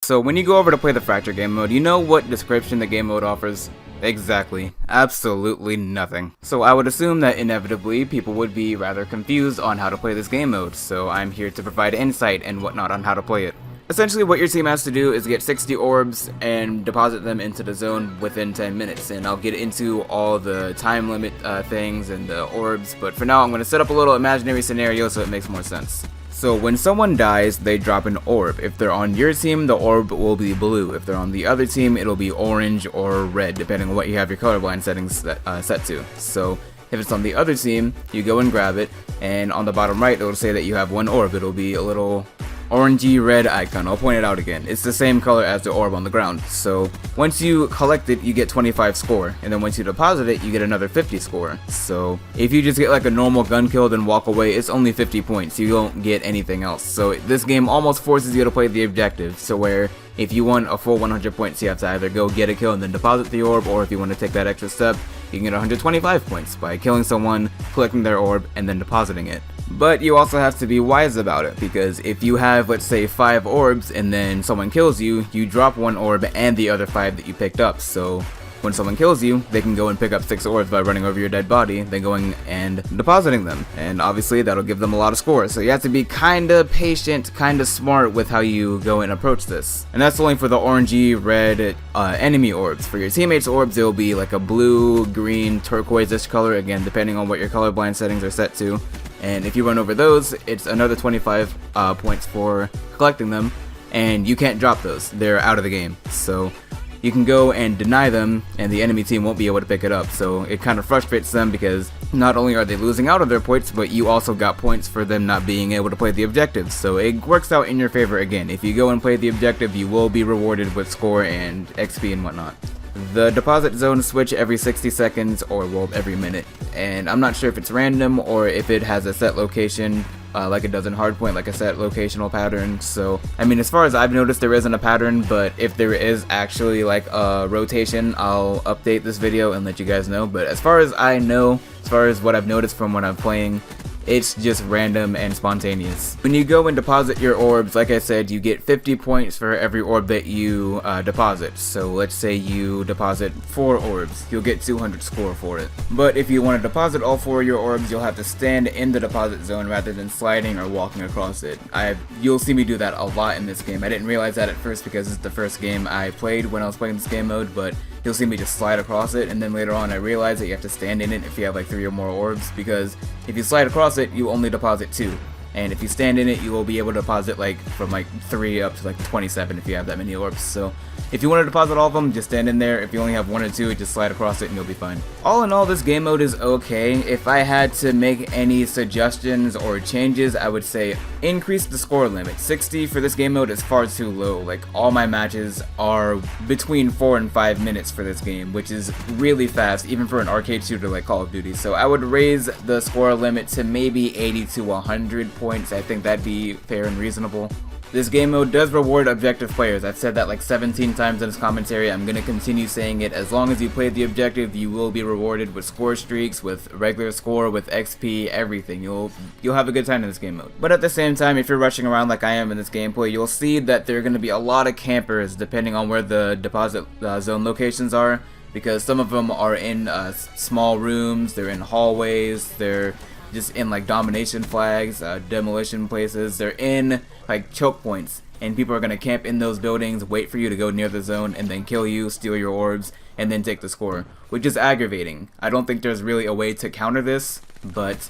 So when you go over to play the Fracture game mode, you know what description the game mode offers? Exactly. Absolutely nothing. So I would assume that inevitably people would be rather confused on how to play this game mode, so I'm here to provide insight and whatnot on how to play it. Essentially what your team has to do is get 60 orbs and deposit them into the zone within 10 minutes, and I'll get into all the time limit things and the orbs, but for now I'm going to set up a little imaginary scenario so it makes more sense. So when someone dies, they drop an orb. If they're on your team, the orb will be blue. If they're on the other team, it'll be orange or red, depending on what you have your colorblind settings set to. So if it's on the other team, you go and grab it, and on the bottom right, it'll say that you have one orb. It'll be a little orangey red icon. I'll point it out again. It's the same color as the orb on the ground. So once you collect it, you get 25 score, and then once you deposit it, you get another 50 score. So if you just get like a normal gun kill then walk away, it's only 50 points. You don't get anything else. So this game almost forces you to play the objective, so where if you want a full 100 points, you have to either go get a kill and then deposit the orb, or if you want to take that extra step, you can get 125 points by killing someone, collecting their orb, and then depositing it. But you also have to be wise about it, because if you have, let's say, 5 orbs and then someone kills you, you drop 1 orb and the other 5 that you picked up. So when someone kills you, they can go and pick up 6 orbs by running over your dead body, then going and depositing them. And obviously that'll give them a lot of scores. So you have to be kinda patient, kinda smart with how you go and approach this. And that's only for the orangey red enemy orbs. For your teammates' orbs, it'll be like a blue, green, turquoise-ish color, again, depending on what your colorblind settings are set to. And if you run over those, it's another 25 points for collecting them, and you can't drop those. They're out of the game. So you can go and deny them, and the enemy team won't be able to pick it up. So it kind of frustrates them, because not only are they losing out on their points, but you also got points for them not being able to play the objective. So it works out in your favor again. If you go and play the objective, you will be rewarded with score and XP and whatnot. The deposit zones switch every 60 seconds, or well, every minute, and I'm not sure if it's random or if it has a set location like it does in Hardpoint, like a set locational pattern. So I mean, as far as I've noticed, there isn't a pattern, but if there is actually like a rotation, I'll update this video and let you guys know. But as far as I know, as far as what I've noticed from when I'm playing, it's just random and spontaneous. When you go and deposit your orbs, like I said, you get 50 points for every orb that you deposit. So let's say you deposit 4 orbs, you'll get 200 score for it. But if you want to deposit all 4 of your orbs, you'll have to stand in the deposit zone rather than sliding or walking across it. You'll see me do that a lot in this game. I didn't realize that at first because it's the first game I played when I was playing this game mode, but you'll see me just slide across it, and then later on I realized that you have to stand in it if you have like 3 or more orbs, because if you slide across it, you only deposit 2. And if you stand in it, you will be able to deposit like from like 3 up to like 27 if you have that many orbs. So if you want to deposit all of them, just stand in there. If you only have 1 or 2, just slide across it and you'll be fine. All in all, this game mode is okay. If I had to make any suggestions or changes, I would say increase the score limit. 60 for this game mode is far too low. Like, all my matches are between 4 and 5 minutes for this game, which is really fast, even for an arcade shooter like Call of Duty. So I would raise the score limit to maybe 80 to 100 points. I think that'd be fair and reasonable. This game mode does reward objective players. I've said that like 17 times in this commentary. I'm going to continue saying it. As long as you play the objective, you will be rewarded with score streaks, with regular score, with XP, everything. You'll have a good time in this game mode. But at the same time, if you're rushing around like I am in this gameplay, you'll see that there are going to be a lot of campers depending on where the deposit zone locations are, because some of them are in small rooms, they're in hallways, they're just in like domination flags, demolition places, they're in like choke points, and people are going to camp in those buildings, wait for you to go near the zone, and then kill you, steal your orbs, and then take the score, which is aggravating. I don't think there's really a way to counter this, but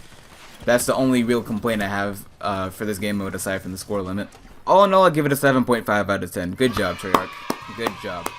that's the only real complaint I have for this game mode aside from the score limit. All in all, I give it a 7.5 out of 10. Good job, Treyarch. Good job.